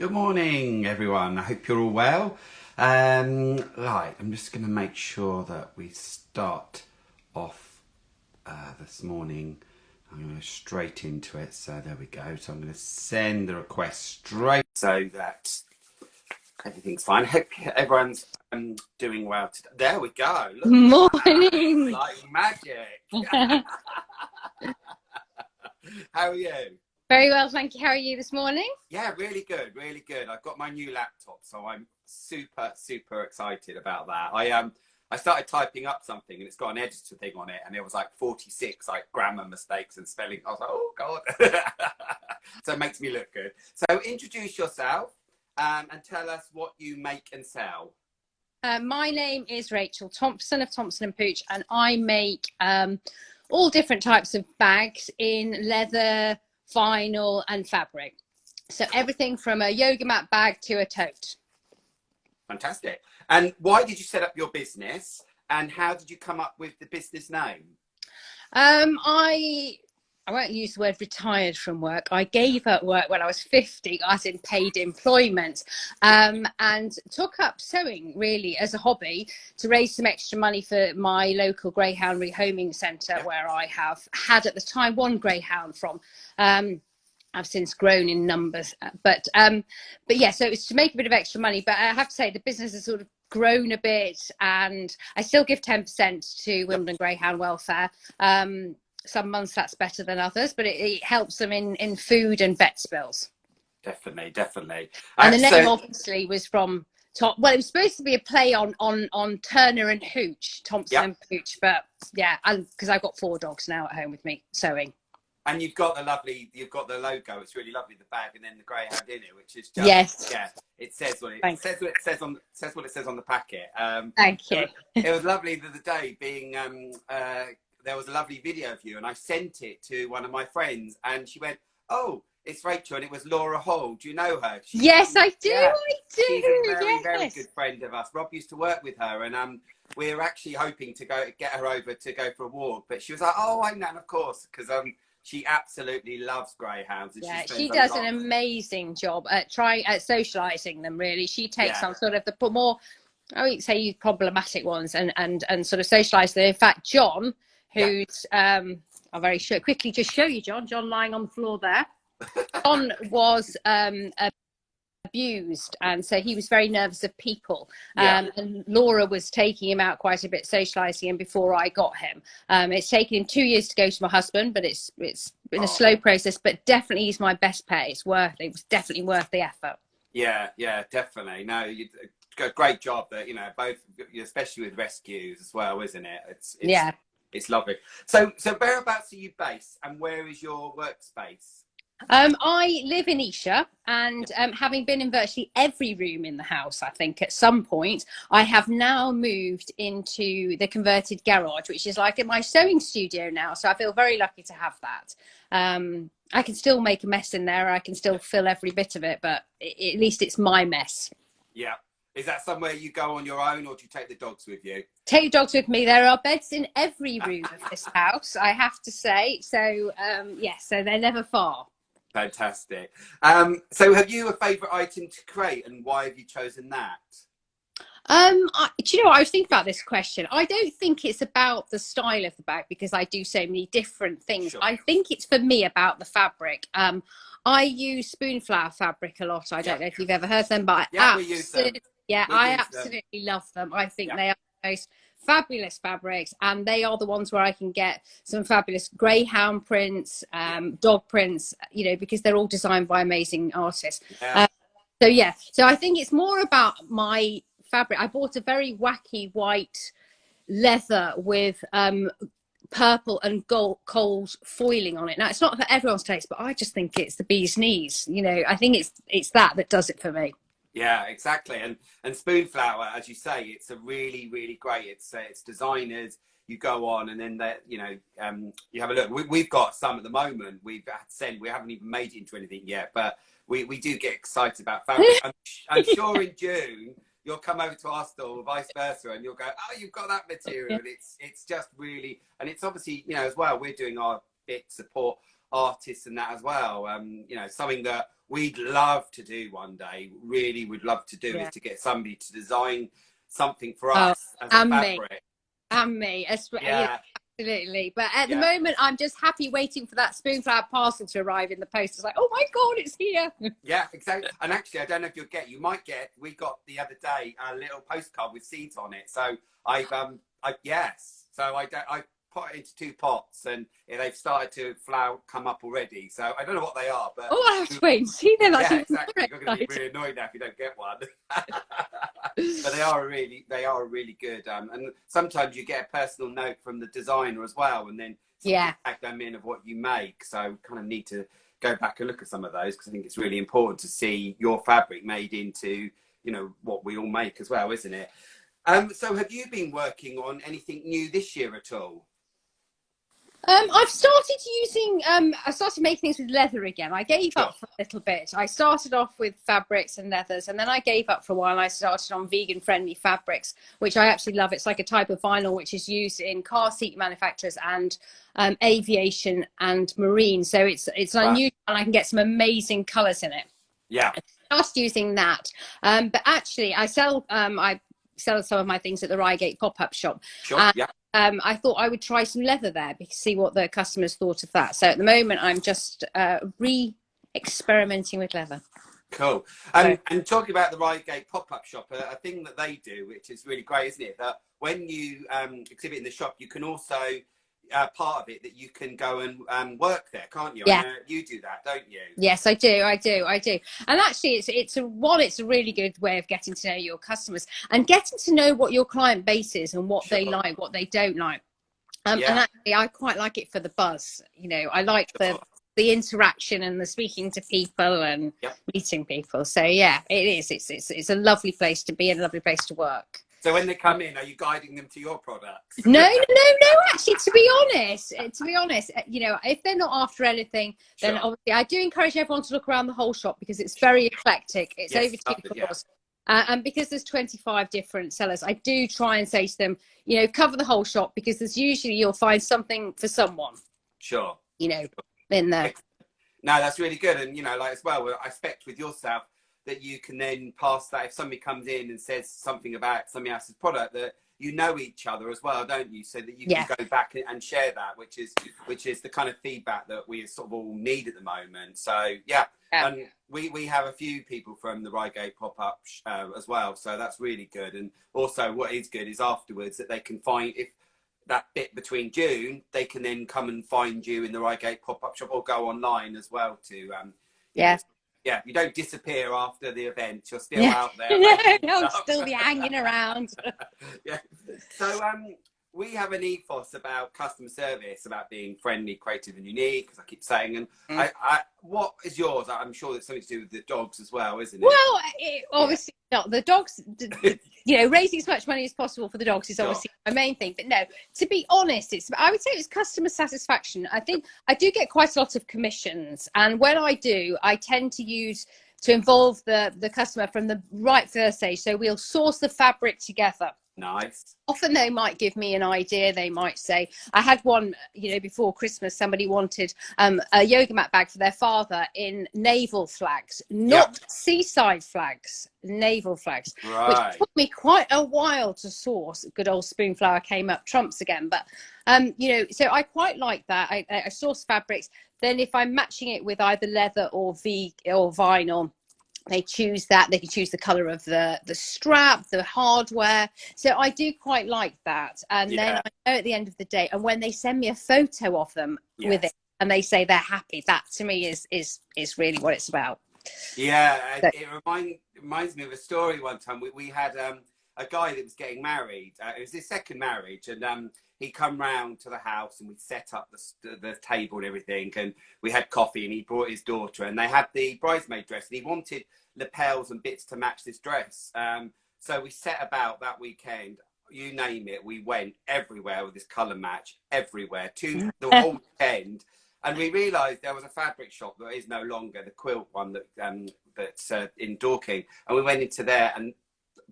Good morning, everyone. I hope you're all well. Right, I'm just going to make sure that we start off this morning. I'm going to go straight into it. So there we go. So I'm going to send the request straight so that everything's fine. I hope everyone's doing well today. There we go. Look at that. Morning. Like magic. How are you? Very well, thank you. How are you this morning? Yeah, really good, really good. I've got my new laptop, so I'm super excited about that. I started typing up something and it's got an editor thing on it, and it was like 46 like grammar mistakes and spelling. I was like, oh god. So it makes me look good. So introduce yourself and tell us what you make and sell. My name is Rachel Thompson of Thompson Pooch, and I make all different types of bags in leather, vinyl and fabric. So everything from a yoga mat bag to a tote. Fantastic. And why did you set up your business, and how did you come up with the business name? I won't use the word retired from work. I gave up work when I was 50, as in paid employment, and took up sewing really as a hobby to raise some extra money for my local greyhound rehoming centre, where I have had at the time one greyhound from. I've since grown in numbers, but yeah, so it's to make a bit of extra money. But I have to say the business has sort of grown a bit, and I still give 10% to Wimbledon Greyhound Welfare. Some months that's better than others, but it helps them in food and vet spills. Definitely. And the name obviously was from well, it was supposed to be a play on Turner and Hooch, Thompson and Pooch, but yeah, and because I've got 4 dogs now at home with me sewing. And you've got the logo. It's really lovely, the bag, and then the greyhound in it, which is just it says what it says on the packet. Thank you. It was lovely the other day being there was a lovely video of you, and I sent it to one of my friends, and she went, "Oh, it's Rachel," and it was Laura Hall. Do you know her? Yes, I do. Yeah, I do. She's a very good friend of us. Rob used to work with her, and we're actually hoping to get her over to go for a walk. But she was like, "Oh, I know, of course," because she absolutely loves greyhounds. And she does an amazing job at socialising them. Really, she takes on sort of the more, I would say, problematic ones and sort of socialise them. In fact, John, who's I'll very quickly just show you John lying on the floor there. John was abused, and so he was very nervous of people, and Laura was taking him out quite a bit, socializing him before I got him. It's taken him 2 years to go to my husband, but it's been a slow process, but definitely he's my best pay. It was definitely worth the effort. Yeah, definitely. No, you got a great job that, both, especially with rescues as well, isn't it? It's lovely. So whereabouts are you based, and where is your workspace? I live in Esher, and having been in virtually every room in the house, I think at some point, I have now moved into the converted garage, which is like my sewing studio now. So I feel very lucky to have that. I can still make a mess in there. I can still fill every bit of it, but at least it's my mess. Yeah. Is that somewhere you go on your own, or do you take the dogs with you? Take the dogs with me. There are beds in every room of this house, I have to say. So, so they're never far. Fantastic. So have you a favourite item to create, and why have you chosen that? Do you know what? I was thinking about this question. I don't think it's about the style of the bag, because I do so many different things. Sure. I think it's for me about the fabric. I use Spoonflower fabric a lot. I don't know if you've ever heard them, but I absolutely love them. I think they are the most fabulous fabrics, and they are the ones where I can get some fabulous greyhound prints, dog prints, because they're all designed by amazing artists. So I think it's more about my fabric. I bought a very wacky white leather with purple and gold foiling on it. Now, it's not for everyone's taste, but I just think it's the bee's knees. I think it's that does it for me. Yeah, exactly. And Spoonflower, as you say, it's a really great. It's designers. You go on, and then you have a look. We've got some at the moment. We haven't even made it into anything yet, but we do get excited about fabric. I'm sure in June you'll come over to our store, or vice versa, and you'll go, "Oh, you've got that material." It's just really, and it's obviously as well. We're doing our bit to support artists and that as well. Something that we'd love to do one day, really would love to do, is to get somebody to design something for us as a fabric. And me, yeah. Absolutely. But at the moment, I'm just happy waiting for that spoonflower parcel to arrive in the post. It's like, oh my God, it's here. Yeah, exactly. And actually, I don't know if you might get, we got the other day a little postcard with seeds on it. So I put it into 2 pots and they've started to come up already. So I don't know what they are, but I have to wait and see them. Yeah, exactly. You're going to be really annoyed now if you don't get one. But they are really good. And sometimes you get a personal note from the designer as well, and then tag them in of what you make. So kind of need to go back and look at some of those, because I think it's really important to see your fabric made into, you know, what we all make as well, isn't it? So have you been working on anything new this year at all? I've started I started making things with leather again. I gave up for a little bit. I started off with fabrics and leathers, and then I gave up for a while, and I started on vegan friendly fabrics, which I actually love. It's like a type of vinyl which is used in car seat manufacturers and aviation and marine. So it's unusual, and I can get some amazing colors in it. Yeah. I started using that. But actually I sell some of my things at the Reigate pop-up shop. I thought I would try some leather there, because see what the customers thought of that. So at the moment, I'm just re-experimenting with leather. Cool. And talking about the Reigate pop-up shop, a thing that they do, which is really great, isn't it? That when you exhibit in the shop, you can also part of it that you can go and work there, can't you? Yeah. You do that, don't you? Yes, I do. And actually, it's a really good way of getting to know your customers and getting to know what your client base is and what they like, what they don't like. And actually, I quite like it for the buzz. You know, I like the interaction and the speaking to people and meeting people. So yeah, it is. It's a lovely place to be and a lovely place to work. So when they come in, are you guiding them to your products? No. Actually, to be honest, you know, if they're not after anything, then obviously I do encourage everyone to look around the whole shop, because it's very eclectic. It's over 2 floors. And because there's 25 different sellers, I do try and say to them, you know, cover the whole shop, because there's usually you'll find something for someone. Sure. You know, in there. No, that's really good. And, you know, like as well, I expect with yourself that you can then pass that, if somebody comes in and says something about somebody else's product, that you know each other as well, don't you? So that you can go back and share that, which is the kind of feedback that we sort of all need at the moment. So and we have a few people from the Reigate pop-up as well, so that's really good. And also what is good is afterwards that they can find, if that bit between June, they can then come and find you in the Reigate pop-up shop, or go online as well to you don't disappear after the event. You're still out there. No, still be hanging around. So we have an ethos about customer service, about being friendly, creative and unique, as I keep saying. And what is yours? I'm sure it's something to do with the dogs as well, isn't it? Well, obviously not. The dogs, you know, raising as much money as possible for the dogs is obviously my main thing. But no, to be honest, I would say it's customer satisfaction. I think I do get quite a lot of commissions. And when I do, I tend to involve the customer from the right first stage. So we'll source the fabric together. Nice. Often they might give me an idea. They might say, I had one, you know, before Christmas, somebody wanted a yoga mat bag for their father in naval flags, not seaside flags, naval flags, which took me quite a while to source. Good old spoonflower came up trumps again. But, you know, so I quite like that. I source fabrics. Then if I'm matching it with either leather or vinyl, they choose that. They can choose the color of the strap, the hardware. So I do quite like that. And then I know at the end of the day, and when they send me a photo of them with it and they say they're happy, that to me is really what it's about. Yeah, so, it reminds me of a story. One time we had a guy that was getting married. It was his second marriage, and he come round to the house and we set up the table and everything, and we had coffee, and he brought his daughter, and they had the bridesmaid dress, and he wanted lapels and bits to match this dress. So we set about that weekend, you name it, we went everywhere with this colour match, everywhere, to the whole weekend. And we realised there was a fabric shop that is no longer, the quilt one that's in Dorking, and we went into there,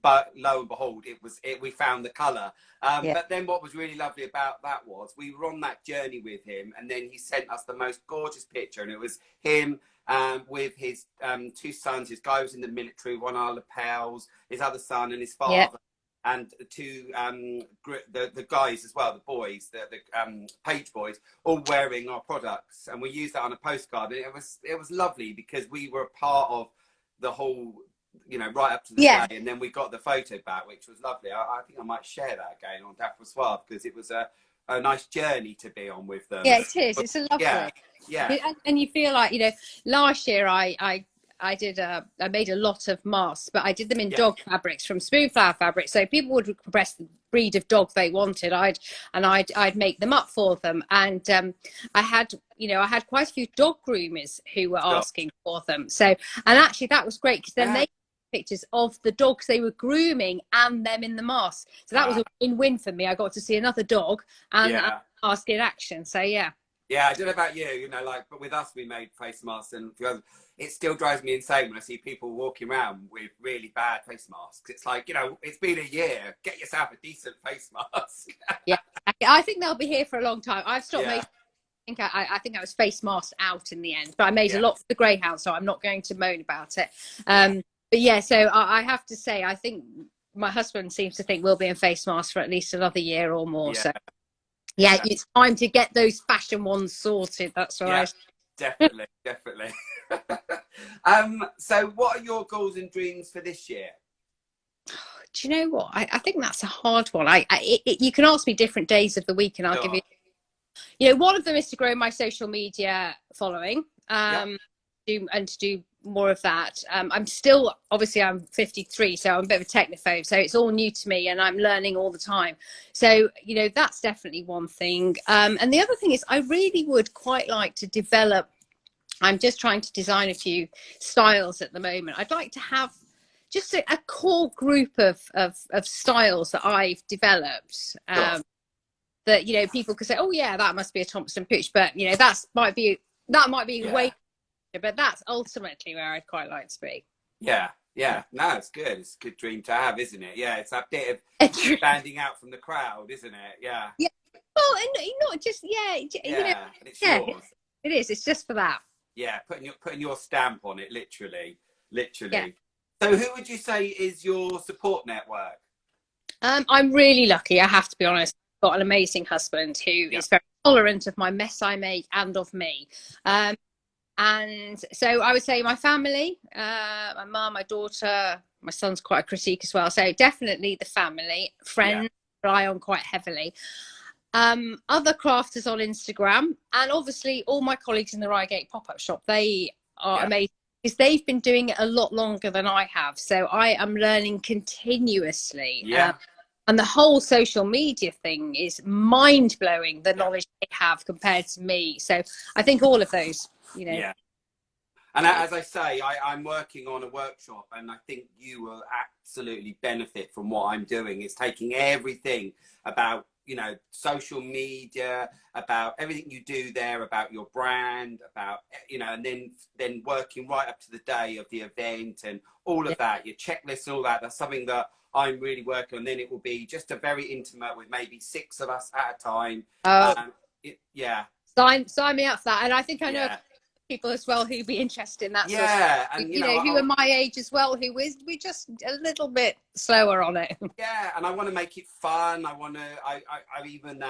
but lo and behold, we found the colour. But then what was really lovely about that was we were on that journey with him, and then he sent us the most gorgeous picture, and it was him with his two sons. His guy was in the military, one our lapels, his other son and his Yeah. father, and two the guys as well, the boys, the page boys, all wearing our products, and we used that on a postcard. And it was lovely because we were a part of the whole, you know, right up to the day, and then we got the photo back, which was lovely. I think I might share that again on Dapper Suave because it was a nice journey to be on with them. Yeah, it is. It's a lovely. Yeah. And you feel like, you know, last year I made a lot of masks, but I did them in dog fabrics from Spoonflower fabric. So people would request the breed of dog they wanted. I'd make them up for them. And I had quite a few dog groomers who were asking for them. So, and actually that was great because then they pictures of the dogs they were grooming and them in the mask. So that was a win-win for me. I got to see another dog and a mask in action. So yeah. Yeah, I don't know about you, you know, like, but with us, we made face masks, and it still drives me insane when I see people walking around with really bad face masks. It's like, you know, it's been a year. Get yourself a decent face mask. Yeah, I think they'll be here for a long time. I've stopped making. I think I was face masked out in the end, but I made a lot for the greyhound, so I'm not going to moan about it. But yeah, so I have to say, I think my husband seems to think we'll be in face masks for at least another year or more. So. Yeah, it's time to get those fashion ones sorted. That's right. Definitely. So what are your goals and dreams for this year? Do you know what? I think that's a hard one. You can ask me different days of the week and I'll give you, you know, one of them is to grow my social media following, and to do more of that. I'm still, obviously I'm 53, so I'm a bit of a technophobe, so it's all new to me and I'm learning all the time. So, you know, that's definitely one thing. And the other thing is I really would quite like to develop, I'm just trying to design a few styles at the moment. I'd like to have just a core group of styles that I've developed, that, you know, people could say, oh yeah, that must be a Thompson Pooch, but you know, that might be way, but that's ultimately where I'd quite like to be. Yeah, no, it's good. It's a good dream to have, isn't it? Yeah, it's that bit of standing out from the crowd, isn't it? Yeah. Well, and not just you know, it's yours. It is. It's just for that. Yeah, putting your stamp on it, literally. Yeah. So, who would you say is your support network? I'm really lucky. I have to be honest. I've got an amazing husband who is very tolerant of my mess I make and of me. And so I would say my family, my mum, my daughter, my son's quite a critique as well. So definitely the family, friends rely on quite heavily. Other crafters on Instagram, and obviously all my colleagues in the Reigate pop-up shop, they are amazing because they've been doing it a lot longer than I have. So I am learning continuously. And the whole social media thing is mind-blowing, the knowledge they have compared to me. So I think all of those, you know. Yeah. And as I say, I'm working on a workshop, and I think you will absolutely benefit from what I'm doing. It's taking everything about, you know, social media, about everything you do there, about your brand, about, you know, and then working right up to the day of the event and all of that, your checklist, all that. That's something that I'm really working on. Then it will be just a very intimate with maybe 6 of us at a time. Sign me up for that. And I think I know people as well who'd be interested in that sort of stuff. And you know who are my age as well, we're just a little bit slower on it. And I want to make it fun. I even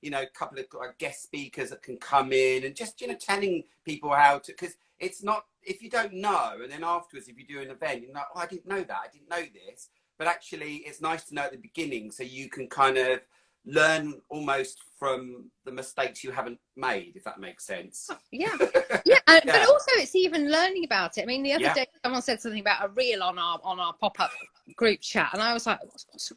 you know, a couple of guest speakers that can come in and just, you know, telling people how to, because it's not, if you don't know, and then afterwards if you do an event you're like, oh, I didn't know that, I didn't know this. But actually it's nice to know at the beginning, so you can kind of learn almost from the mistakes you haven't made, if that makes sense. But also it's even learning about it. I mean, the other day someone said something about a reel on our pop-up group chat, and I was like, what's a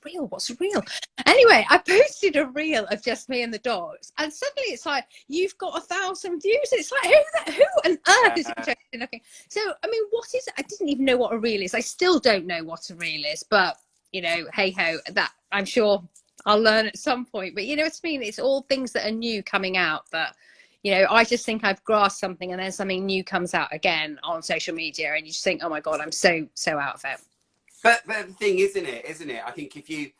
reel? Anyway, I posted a reel of just me and the dogs, and suddenly it's like, you've got 1,000 views. It's like, who on earth is interested in looking? So I mean, what is it? I didn't even know what a reel is. I still don't know what a reel is, but you know, hey ho, that I'm sure I'll learn at some point. But you know what I mean? It's all things that are new coming out that, you know, I just think I've grasped something and then something new comes out again on social media and you just think, oh my God, I'm so out of it. But the thing, isn't it? I think if you,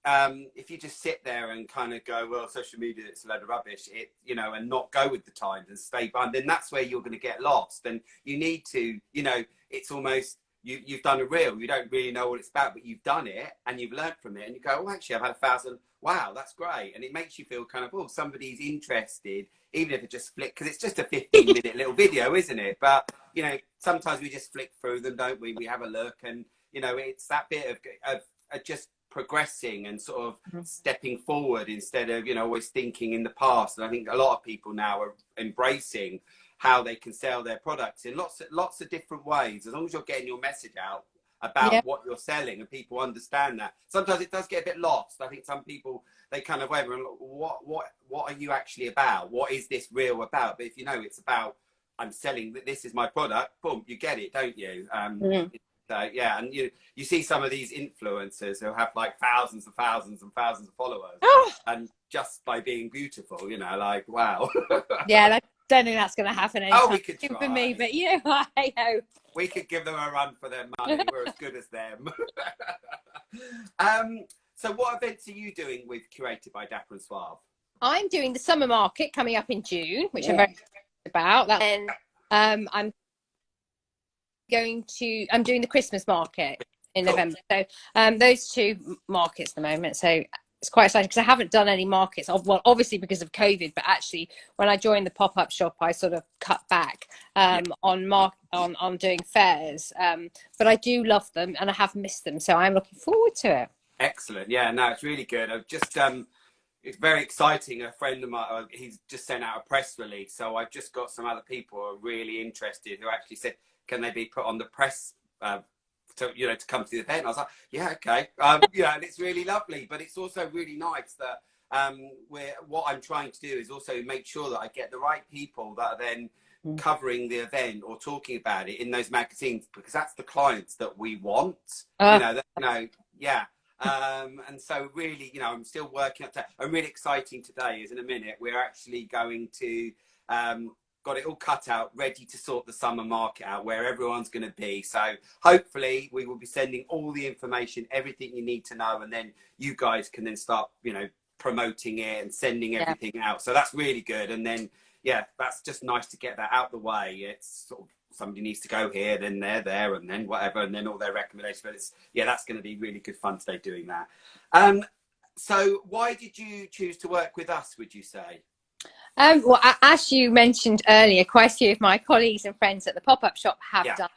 if you just sit there and kind of go, well, social media, it's a load of rubbish, it, you know, and not go with the times and stay behind, then that's where you're going to get lost. And you need to, you know, it's almost, you've done a reel, you don't really know what it's about, but you've done it and you've learned from it, and you go, oh, actually, I've had 1,000. Wow, that's great. And it makes you feel kind of, oh, somebody's interested, even if it just flick, because it's just a 15-minute little video, isn't it? But, you know, sometimes we just flick through them, don't we? We have a look, and, you know, it's that bit of just progressing and sort of stepping forward instead of, you know, always thinking in the past. And I think a lot of people now are embracing how they can sell their products in lots of different ways, as long as you're getting your message out about what you're selling and people understand that. Sometimes it does get a bit lost. I think some people, they kind of waver and look, what are you actually about? What is this reel about? But if you know it's about, I'm selling, this is my product, boom, you get it, don't you? Yeah, and you see some of these influencers who have like thousands and thousands and thousands of followers, and just by being beautiful, you know, like, wow. Yeah, I don't think that's going to happen anytime we could try. for me, but you know, I know. We could give them a run for their money. We're as good as them. So what events are you doing with Curated by Dapper and Suave? I'm doing the summer market coming up in June, which I'm very excited about. And I'm doing the Christmas market in November. So those two markets at the moment. So it's quite exciting because I haven't done any markets. Well, obviously because of COVID, but actually when I joined the pop-up shop, I sort of cut back on doing fairs. But I do love them and I have missed them. So I'm looking forward to it. Excellent. Yeah, no, it's really good. I've just, it's very exciting. A friend of mine, he's just sent out a press release. So I've just got some other people who are really interested who actually said, can they be put on the press to come to the event? I was like, yeah, okay. Yeah, and it's really lovely, but it's also really nice that what I'm trying to do is also make sure that I get the right people that are then covering the event or talking about it in those magazines, because that's the clients that we want. Yeah. And so really, you know, I'm still working up to, I'm really exciting today is in a minute, we're actually going to, got it all cut out, ready to sort the summer market out where everyone's going to be. So hopefully we will be sending all the information, everything you need to know, and then you guys can then start, you know, promoting it and sending everything out. So that's really good. And then, yeah, that's just nice to get that out the way. It's sort of, somebody needs to go here, then they're there, and then whatever, and then all their recommendations. But it's, yeah, that's going to be really good fun today doing that. So why did you choose to work with us, would you say? Well, as you mentioned earlier, quite a few of my colleagues and friends at the pop-up shop have done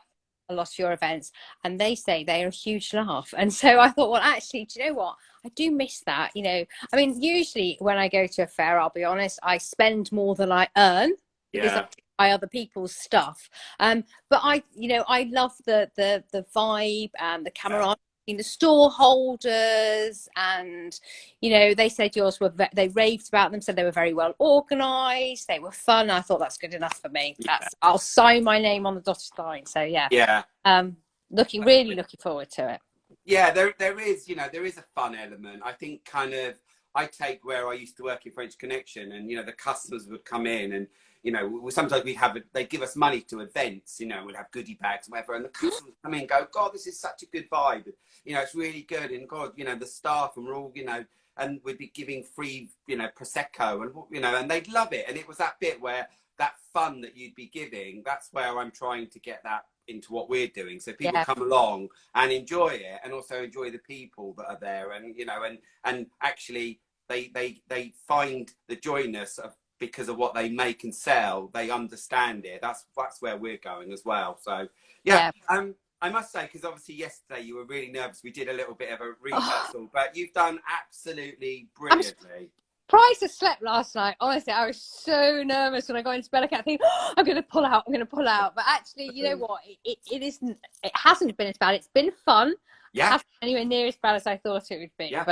a lot of your events, and they say they're a huge laugh. And so I thought, well, actually, do you know what? I do miss that. You know, I mean, usually when I go to a fair, I'll be honest, I spend more than I earn because I buy other people's stuff. But I love the vibe and the camaraderie. The store holders, and you know, they said yours were they raved about them, said they were very well organized, they were fun. I thought that's good enough for me. I'll sign my name on the dotted line. So looking forward to it. There is, you know, there is a fun element. I think kind of, I take where I used to work in French Connection, and you know, the customers would come in and, you know, sometimes they give us money to events, you know, we'd have goodie bags and whatever, and the customers come in and go, God, this is such a good vibe. You know, it's really good. And God, you know, the staff, and we're all, you know, and we'd be giving free, you know, Prosecco, and, you know, and they'd love it. And it was that bit where that fun that you'd be giving, that's where I'm trying to get that into what we're doing. So people come along and enjoy it, and also enjoy the people that are there. And, you know, and actually they find the joyness of, because of what they make and sell, they understand it. That's where we're going as well. So I must say, because obviously yesterday you were really nervous. We did a little bit of a rehearsal, but you've done absolutely brilliantly. Surprised I slept last night. Honestly, I was so nervous when I got into bed. I kept thinking, I'm going to pull out. But actually, you know what? It isn't. It hasn't been as bad. It's been fun. Yeah. It hasn't been anywhere near as bad as I thought it would be. Yeah.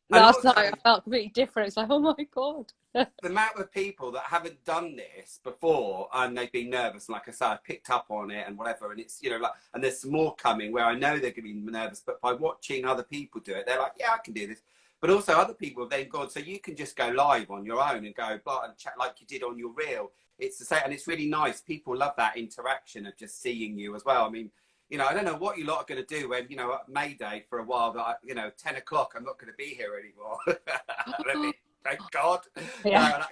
But last night I felt completely different. It's like, oh my God. The amount of people that haven't done this before and they've been nervous, and like I said, I picked up on it and whatever, and it's, you know, like, and there's some more coming where I know they're going to be nervous, but by watching other people do it, they're like, yeah, I can do this. But also other people have then gone, so you can just go live on your own and go blah and chat like you did on your reel. It's the same, and it's really nice. People love that interaction of just seeing you as well. I mean, you know, I don't know what you lot are going to do when, you know, at May Day for a while, that, you know, 10 o'clock, I'm not going to be here anymore. Thank God. Yeah.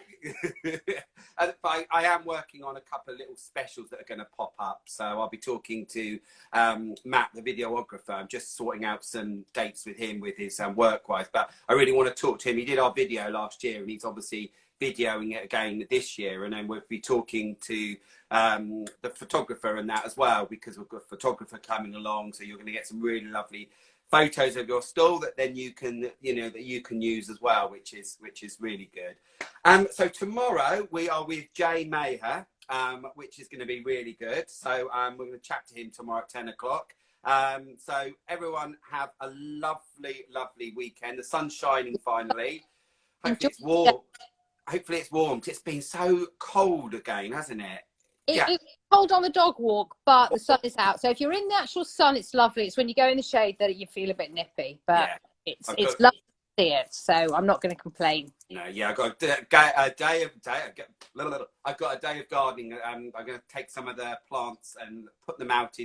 But I am working on a couple of little specials that are going to pop up. So I'll be talking to Matt, the videographer. I'm just sorting out some dates with him with his work-wise. But I really want to talk to him. He did our video last year, and he's obviously videoing it again this year. And then we'll be talking to the photographer and that as well, because we've got a photographer coming along. So you're going to get some really lovely photos of your stall that then you can, you know, that you can use as well, which is really good. So tomorrow we are with Jay Maher, which is going to be really good. So we're going to chat to him tomorrow at 10 o'clock. So everyone have a lovely weekend. The sun's shining finally. Hopefully it's warm. Hopefully it's warm. It's been so cold again, hasn't it? It's cold on the dog walk, but the sun is out. So if you're in the actual sun, it's lovely. It's when you go in the shade that you feel a bit nippy, but it's lovely to see it. So I'm not going to complain. No, I've got a day of gardening. I'm going to take some of the plants and put them out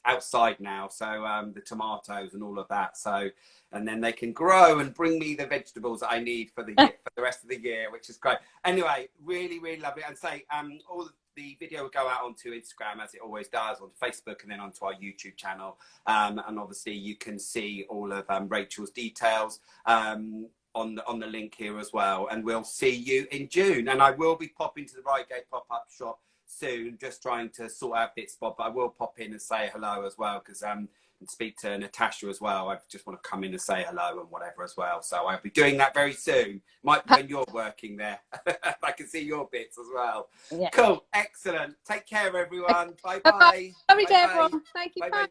outside now. So the tomatoes and all of that. So, and then they can grow and bring me the vegetables that I need for the year, for the rest of the year, which is great. Anyway, really lovely. And say all the video will go out onto Instagram, as it always does, on Facebook, and then onto our YouTube channel. And obviously you can see all of Rachel's details on the link here as well. And we'll see you in June. And I will be popping to the Reigate pop-up shop soon, just trying to sort out bits, Bob. But I will pop in and say hello as well, because and speak to Natasha as well. I just want to come in and say hello and whatever as well. So I'll be doing that very soon. Might be when you're working there. I can see your bits as well. Yeah. Cool. Excellent. Take care, everyone. Bye-bye. Have a good day, everyone. Thank you. Bye.